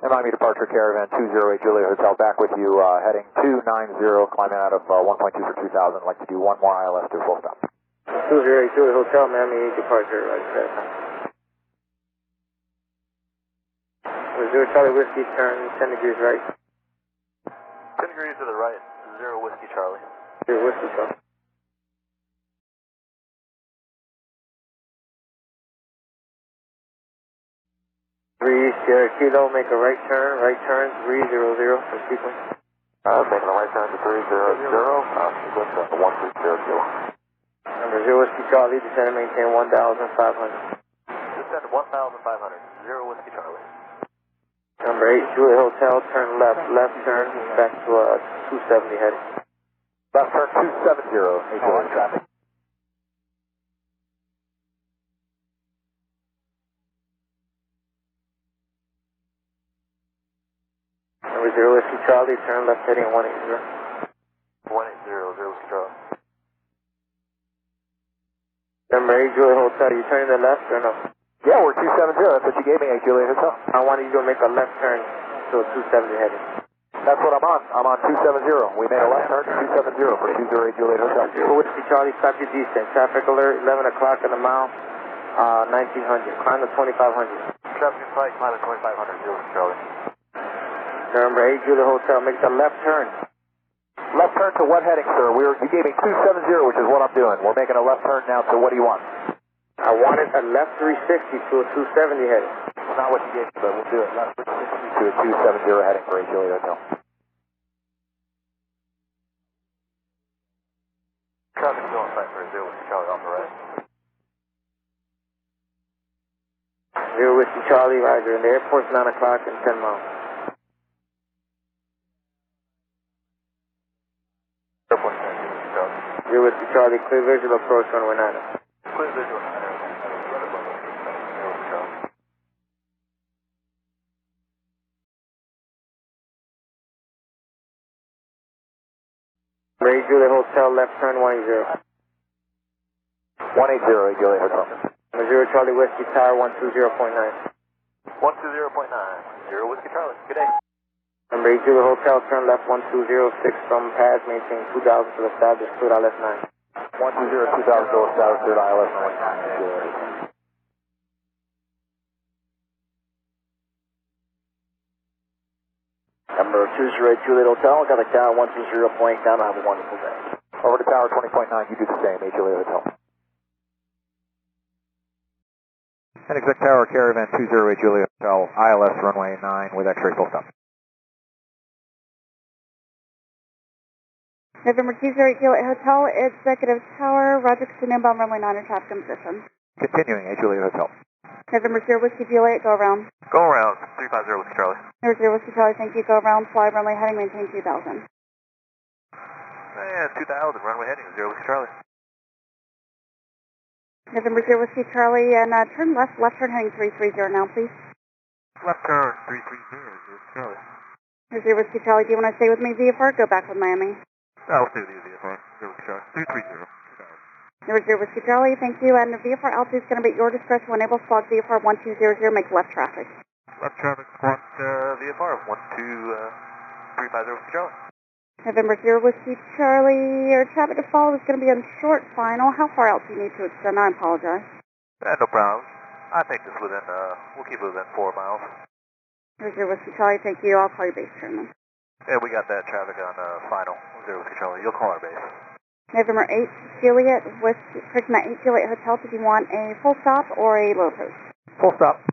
Miami departure Caravan 208 Juliet Hotel, back with you, heading 290, climbing out of 1.2 for 2,000. Like to do one more ILS to full stop. 208 Juliet Hotel, Miami departure, right there. 0 Charlie Whiskey, turn 10 degrees right. 10 degrees to the right, 0 Whiskey Charlie. 0 Whiskey Charlie. 3 Sierra Kilo, make a right turn 300 for sequence. Making a right turn to 300, sequence 130 Kilo. Number 0 Whiskey Charlie, descend and maintain 1,500. Descend to 1,500, 0 Whiskey Charlie. Number 8 Juliet Hotel, turn left turn, back to 270 heading. Left turn 270, Juliet traffic. Number 0 Whiskey Charlie, turn left heading 180. 180, 0 Whiskey Charlie. Number 8 Juliet Hotel, you turning to the left or no? Yeah, we're 270, that's what you gave me, 8 Juliet Hotel. I wanted you to make a left turn to 270 heading. That's what I'm on. I'm on 270. We made a left turn to 270 for 208 Juliet Hotel. 0 Whiskey Charlie, stop your descent. Traffic alert, 11 o'clock in the mile, 1900. Climb to 2500. Traffic in sight, climb to 2500, 0 Whiskey Charlie. Number 8 Juliet Hotel, make the left turn. Left turn to what heading, sir? You gave me 270, which is what I'm doing. We're making a left turn now to what do you want? I wanted a left 360 to a 270 heading. Well, not what you gave me, but we'll do it. Left 360 to a 270 heading for 8 Juliet Hotel. Traffic still on site for 0 Whiskey Charlie off the right. 0 Whiskey Charlie, rider in the airport's 9 o'clock and 10 miles. Airport 0 Whiskey Charlie. 0 Whiskey Charlie, clear visual approach runway 9. Clear visual. Number 8 Juliet Hotel, left turn 180. 180, Juliet Hotel. Number 0 Charlie Whiskey Tower 120.9. 120.9, 0 Whiskey Charlie. Good day. Number 8 Juliet Hotel, turn left 1206 from pads, maintain 2000 to the established cleared ILS 9. 120, 2000 to established cleared ILS 9. Number 208 Juliet Hotel, got a tower 120 point down. Have a wonderful day. Over to tower 20.9, you do the same, 8 Juliet Hotel. And Exec Tower, Caravan 208 Juliet Hotel, ILS runway 9 with X-ray full stop. November 208 Juliet Hotel, Executive Tower, Roger, continue inbound runway 9 in traffic in position. Continuing, 8 Juliet Hotel. November 0 Whiskey Juliet, go around. Go around, 350 Whiskey Charlie. November 0 Whiskey Charlie, thank you, go around, fly runway heading, maintain 2000. Yeah, 2000, runway heading, 0 Whiskey Charlie. November 0 Whiskey Charlie, and turn left turn heading 330 now, please. Left turn, 330, 0 Whiskey Charlie. November 0 Whiskey Charlie, do you want to stay with me VFR, go back with Miami? I'll stay with you, VFR, 0 Whiskey Charlie, 330. November 0 Whiskey Charlie, thank you, and the VFR altitude is going to be at your discretion. When able, squawk VFR 1200, make left traffic. Left traffic, front VFR, 12350 Whiskey Charlie. November 0 Whiskey Charlie, your traffic to follow is going to be on short final. How far out do you need to extend? I apologize. No problem. I think it's within, we'll keep it within 4 miles. November 0 Whiskey Charlie, thank you. I'll call your base chairman. Yeah, we got that traffic on final, 0 Whiskey Charlie. You'll call our base. November 8 Juliet, Whiskey, Prisma 8 Juliet Hotel, did you want a full stop or a low post? Full stop.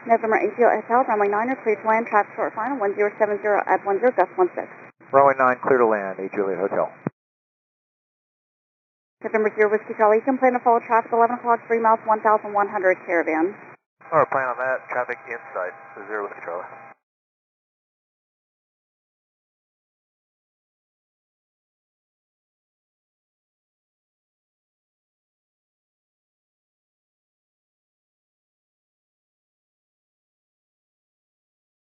November 8 Juliet Hotel, runway 9 clear to land, traffic short final, 1070 at 10, gust 16. Runway 9, clear to land, 8 Juliet Hotel. November 0 Whiskey Charlie, you can plan to follow traffic 11 o'clock, 3 miles, 1,100 Caravan. Alright, plan on that. Traffic in sight, 0 Whiskey Charlie.